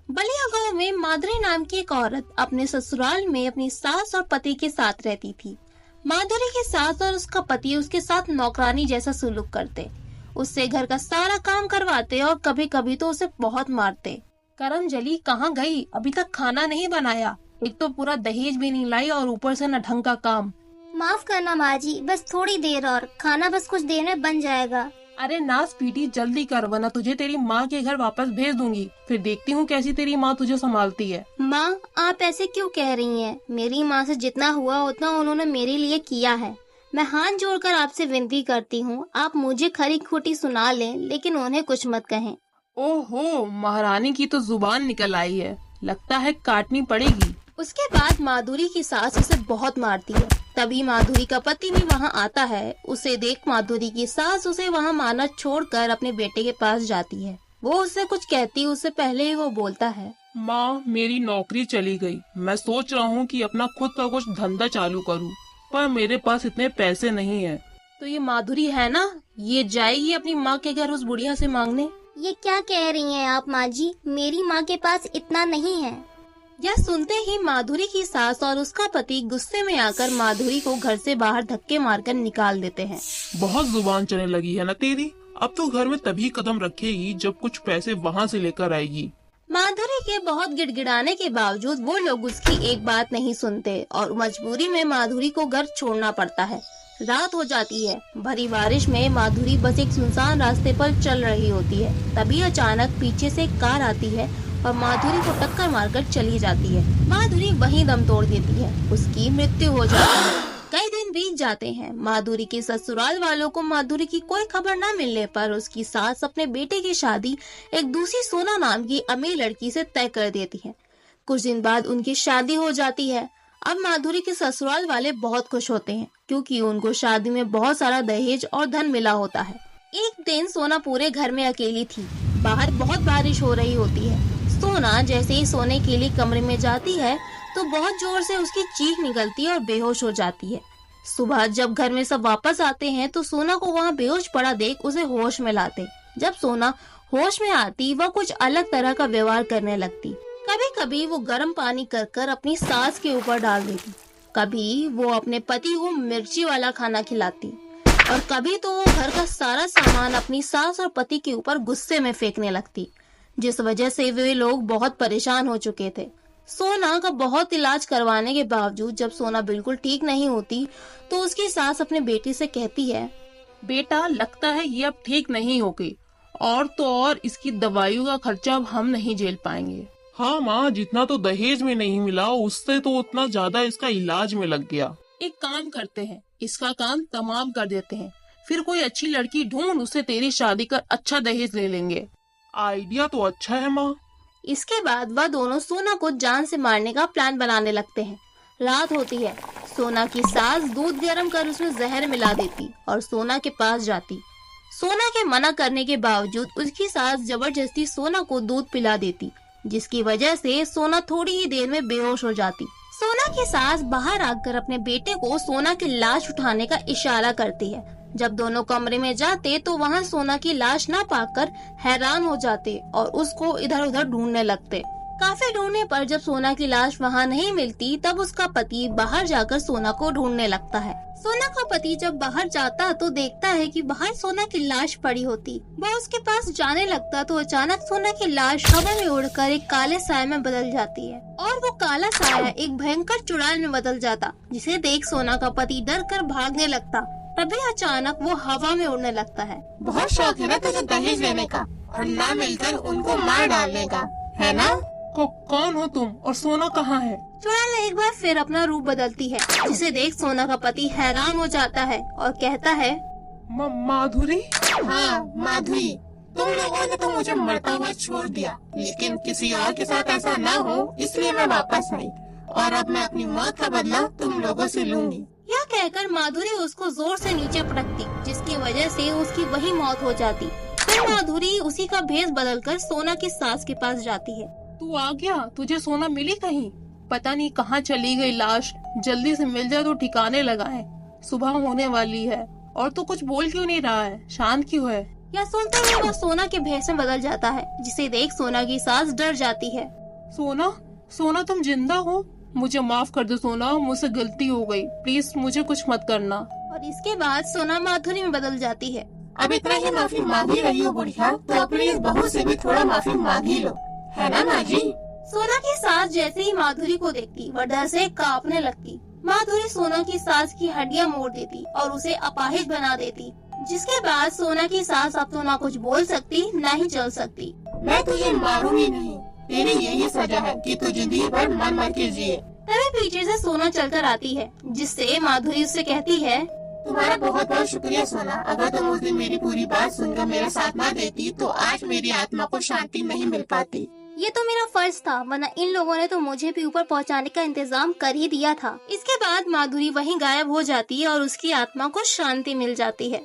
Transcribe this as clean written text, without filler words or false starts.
बलिया गांव में माधुरी नाम की एक औरत अपने ससुराल में अपनी सास और पति के साथ रहती थी। माधुरी की सास और उसका पति उसके साथ नौकरानी जैसा सुलूक करते, उससे घर का सारा काम करवाते और कभी कभी तो उसे बहुत मारते। करमजली कहाँ गई? अभी तक खाना नहीं बनाया। एक तो पूरा दहेज भी नहीं लाई और ऊपर से न ढंग का काम। माफ करना माँ जी, बस थोड़ी देर और, खाना बस कुछ देर में बन जाएगा। अरे नास पीटी, जल्दी कर वरना तुझे तेरी माँ के घर वापस भेज दूंगी। फिर देखती हूँ कैसी तेरी माँ तुझे संभालती है। माँ, आप ऐसे क्यों कह रही हैं? मेरी माँ से जितना हुआ उतना उन्होंने मेरे लिए किया है। मैं हाथ जोड़कर आपसे विनती करती हूँ, आप मुझे खरी खोटी सुना लें, लेकिन उन्हें कुछ मत कहें। ओहो, महारानी की तो जुबान निकल आई है, लगता है काटनी पड़ेगी। उसके बाद माधुरी की सास उसे बहुत मारती है। तभी माधुरी का पति भी वहाँ आता है। उसे देख माधुरी की सास उसे वहाँ मारना छोड़कर अपने बेटे के पास जाती है। वो उससे कुछ कहती उससे पहले ही वो बोलता है, माँ, मेरी नौकरी चली गई। मैं सोच रहा हूँ कि अपना खुद का कुछ धंधा चालू करूँ, पर मेरे पास इतने पैसे नहीं है। तो ये माधुरी है ना, ये जाएगी अपनी माँ के घर उस बुढ़िया से मांगने। ये क्या कह रही हैं आप माँ जी? मेरी माँ के पास इतना नहीं है। यह सुनते ही माधुरी की सास और उसका पति गुस्से में आकर माधुरी को घर से बाहर धक्के मारकर निकाल देते हैं। बहुत जुबान चलने लगी है ना तेरी। अब तो घर में तभी कदम रखेगी जब कुछ पैसे वहाँ से लेकर आएगी। माधुरी के बहुत गिड़गिड़ाने के बावजूद वो लोग उसकी एक बात नहीं सुनते और मजबूरी में माधुरी को घर छोड़ना पड़ता है। रात हो जाती है। भरी बारिश में माधुरी बस एक सुनसान रास्ते पर चल रही होती है। तभी अचानक पीछे से एक कार आती है और माधुरी को टक्कर मारकर चली जाती है। माधुरी वहीं दम तोड़ देती है, उसकी मृत्यु हो जाती है। कई दिन बीत जाते हैं। माधुरी के ससुराल वालों को माधुरी की कोई खबर न मिलने पर उसकी सास अपने बेटे की शादी एक दूसरी सोना नाम की अमीर लड़की से तय कर देती है। कुछ दिन बाद उनकी शादी हो जाती है। अब माधुरी के ससुराल वाले बहुत खुश होते हैं क्योंकि उनको शादी में बहुत सारा दहेज और धन मिला होता है। एक दिन सोना पूरे घर में अकेली थी। बाहर बहुत बारिश हो रही होती है। सोना जैसे ही सोने के लिए कमरे में जाती है तो बहुत जोर से उसकी चीख निकलती है और बेहोश हो जाती है। सुबह जब घर में सब वापस आते हैं तो सोना को वहाँ बेहोश पड़ा देख उसे होश में लाते। जब सोना होश में आती वह कुछ अलग तरह का व्यवहार करने लगती। कभी कभी वो गर्म पानी कर अपनी सास के ऊपर डाल देती, कभी वो अपने पति को मिर्ची वाला खाना खिलाती और कभी तो वो घर का सारा सामान अपनी सास और पति के ऊपर गुस्से में फेंकने लगती, जिस वजह से वे लोग बहुत परेशान हो चुके थे। सोना का बहुत इलाज करवाने के बावजूद जब सोना बिल्कुल ठीक नहीं होती तो उसकी सास अपने बेटे से कहती है, बेटा, लगता है ये अब ठीक नहीं होगी, और तो और इसकी दवाइयों का खर्चा अब हम नहीं झेल पाएंगे। हाँ माँ, जितना तो दहेज में नहीं मिला उससे तो उतना ज्यादा इसका इलाज में लग गया। एक काम करते हैं, इसका काम तमाम कर देते हैं, फिर कोई अच्छी लड़की ढूंढ उससे तेरी शादी कर अच्छा दहेज ले लेंगे। आइडिया तो अच्छा है माँ। इसके बाद वह दोनों सोना को जान से मारने का प्लान बनाने लगते हैं। रात होती है। सोना की सास दूध गर्म कर उसमें जहर मिला देती और सोना के पास जाती। सोना के मना करने के बावजूद उसकी सास जबरदस्ती सोना को दूध पिला देती, जिसकी वजह से सोना थोड़ी ही देर में बेहोश हो जाती। सोना की सास बाहर आकर अपने बेटे को सोना की लाश उठाने का इशारा करती है। जब दोनों कमरे में जाते तो वहाँ सोना की लाश न पाकर हैरान हो जाते और उसको इधर उधर ढूंढने लगते। काफी ढूंढने पर जब सोना की लाश वहाँ नहीं मिलती तब उसका पति बाहर जाकर सोना को ढूंढने लगता है। सोना का पति जब बाहर जाता तो देखता है कि बाहर सोना की लाश पड़ी होती। वह उसके पास जाने लगता तो अचानक सोना की लाश हवा में उड़कर एक काले साए में बदल जाती है और वो काला साया एक भयंकर चुड़ैल में बदल जाता, जिसे देख सोना का पति डर कर भागने लगता। तभी अचानक वो हवा में उड़ने लगता है। बहुत शौक है ना तुझे दहेज लेने का और ना मिलकर उनको मार डालने का, है ना? कौन हो तुम और सोना कहाँ है? चुड़ैल एक बार फिर अपना रूप बदलती है, जिसे देख सोना का पति हैरान हो जाता है और कहता है, माधुरी? हाँ माधुरी, तुम लोगों ने तो मुझे मरता हुआ छोड़ दिया, लेकिन किसी और के साथ ऐसा ना हो इसलिए मैं वापस आई और अब मैं अपनी मौत का बदला तुम लोगों से लूंगी। यह कहकर माधुरी उसको जोर से नीचे पटकती, जिसकी वजह से उसकी वही मौत हो जाती। फिर माधुरी उसी का भेष बदलकर सोना की सास के पास जाती है। तू आ गया? तुझे सोना मिली कहीं? पता नहीं कहाँ चली गई लाश, जल्दी से मिल जाए तो ठिकाने लगाए। सुबह होने वाली है और तू कुछ बोल क्यों नहीं रहा है? शांत क्यों है? यह सुनते ही वह सोना के भेष में बदल जाता है, जिसे देख सोना की सास डर जाती है। सोना, सोना तुम जिंदा हो? मुझे माफ कर दो सोना, मुझसे गलती हो गई, प्लीज मुझे कुछ मत करना। और इसके बाद सोना माधुरी में बदल जाती है। अब इतना ही माफी मांग ही रही हो बुढ़िया, तो अपनी इस बहू से भी थोड़ा माफी मांग ही लो, है ना माँ जी? सोना की सास जैसे ही माधुरी को देखती वह डर से कांपने लगती। माधुरी सोना की सास की हड्डियां मोड़ देती और उसे अपाहिज बना देती, जिसके बाद सोना की सास अब तो ना कुछ बोल सकती ना ही चल सकती। मैं तुझे मारूंगी नहीं, तेरी यही सजा है कि तू जिंदगी भर मर मर के जिए। तभी पीछे से सोना चलकर आती है, जिससे माधुरी उससे कहती है, तुम्हारा बहुत बहुत शुक्रिया सोना, अगर तुम उस दिन मेरी पूरी बात सुनकर मेरा साथ ना देती तो आज मेरी आत्मा को शांति नहीं मिल पाती। ये तो मेरा फर्ज था, वरना इन लोगों ने तो मुझे भी ऊपर पहुंचाने का इंतजाम कर ही दिया था। इसके बाद माधुरी वहीं गायब हो जाती है और उसकी आत्मा को शांति मिल जाती है।